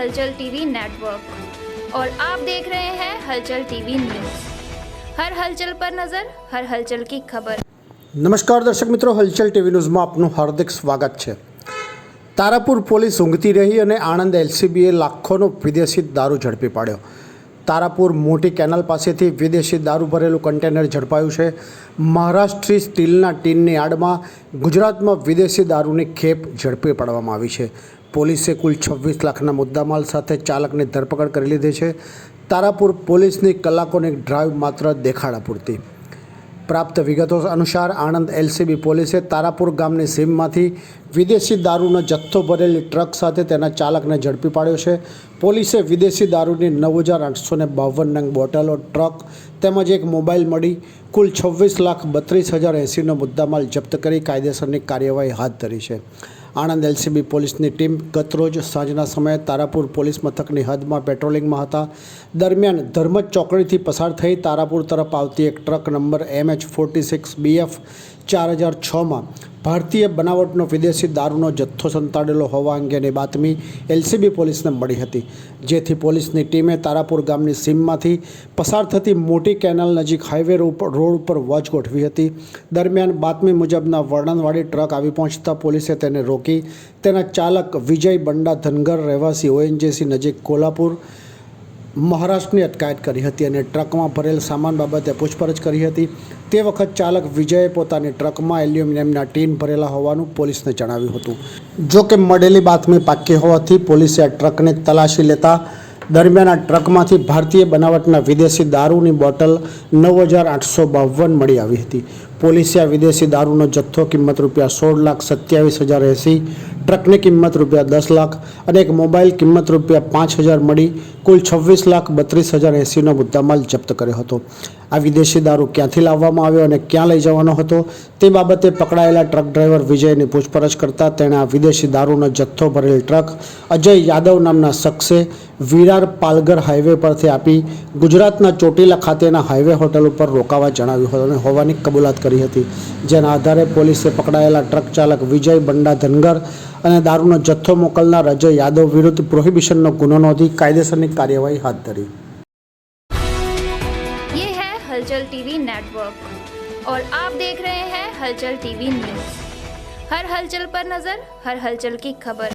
हलचल TV network और आप देख रहे हैं हलचल टीवी न्यूज़। हर हलचल पर नजर, हर हलचल की खबर। नमस्कार दर्शक मित्रों, हलचल टीवी न्यूज़માં આપનું હાર્દિક સ્વાગત છે। તારાપુર પોલીસ ઊંઘતી રહી અને આણંદ એલસીબીએ લાખોનો વિદેશી દારૂ ઝડપી પાડ્યો। તારાપુર મોટી કેનાલ પાસેથી વિદેશી દારૂ ભરેલું કન્ટેનર ઝડપાયું છે। મહારાષ્ટ્રી સ્ટીલના ટીનની આડમાં ગુજરાતમાં વિદેશી દારૂની ખેપ ઝડપી પાડવામાં આવી છે। પોલીસે કુલ 26 લાખના મુદ્દામાલ સાથે ચાલકની ધરપકડ કરી લીધી છે। તારાપુર પોલીસની કલાકોની ડ્રાઈવ માત્ર દેખાડા પૂરતી। प्राप्त विगतों अनुसार आनंद एलसीबी पुलिसे तारापुर गामनी सीममांथी विदेशी दारूनो जत्थो भरेली ट्रक साथे तेना चालकने झड़पी पाड्यो छे। पोलीसे विदेशी दारूनी 9,852 नंग बोटलो, ट्रक तेमज एक मोबाइल मळी कुल 26,32,080 मुद्दामाल जप्त करी कायदेसरनी कार्यवाही हाथ धरी छे। आनंद एलसीबी पुलिसनी टीम गत रोज सांजना समये तारापुर पोलीस मथकनी हदमां पेट्रोलिंगमां हता। दरमियान धर्मज चौकड़ीथी पसार थई तारापुर तरफ आवती एक ट्रक नंबर MH46 BF 4006 में भारतीय बनावटनो विदेशी दारूनो जत्थो संताड़ेलो होवा अंगेनी बातमी एलसीबी पोलीसने मळी हती, जेथी पोलीसनी टीमे तारापुर गामनी सीममांथी पसार थती मोटी केनाल नजीक हाईवे रोड पर वॉच गोठवी हती। दरमियान बातमी मुजबना वर्णनवाળી ट्रक आवी पहोंचता पोलीसे तेने रोकी तेना चालक विजय बंडा धनगर રહેવાસી ONGC नजीक कोल्हापुर महाराष्ट्र की अटकायत करी हती अने ट्रक में भरेल सामान बाबते पूछपरछ करी हती। ते वखत चालक विजय पोतानी ट्रक में एल्युमिनियमना टीन भरेला होवानुं पोलीसने जणाव्युं हतुं। जो कि मळेली बातमी पाकी होवाथी पोलीसे आ ट्रकने तलाशी लेता दरमियान आ ट्रकमांथी भारतीय बनावटना विदेशी दारूनी बोटल 9,852 मळी आवी हती। पोलीसे आ विदेशी दारूनो जत्थो किंमत ₹16,27,080, ट्रकनी किंमत ₹10 लाख और एक मोबाइल किंमत ₹5,000 मळी कुल 26,32,080 मुद्दामाल जप्त कर्यो हतो। आ विदेशी दारू क्यांथी लाववामां આવ્યો અને ક્યાં લઈ જવાનો હતો તે બાબતે પકડાયેલા ટ્રક ડ્રાઈવર વિજયની પૂછપરછ કરતા તેણે આ વિદેશી દારૂનો જથ્થો ભરેલ ટ્રક અજય યાદવ નામના શખ્સે વિરાર પાલઘર હાઈવે પરથી આપી ગુજરાતના ચોટીલા ખાતેના હાઈવે હોટલ ઉપર રોકાવા જણાવ્યું હોવાની કબૂલાત કરી હતી। જેના આધારે પોલીસે પકડાયેલા ટ્રક ચાલક વિજય બંડા ધનગર અને દારૂનો જથ્થો મોકલનાર અજય યાદવ વિરુદ્ધ પ્રોહિબિશનનો ગુનો નોંધી કાયદેસરની કાર્યવાહી હાથ ધરી। ये है हलचल टीवी नेटवर्क और आप देख रहे हैं हलचल टीवी न्यूज़। हर हलचल पर नजर, हर हलचल की खबर।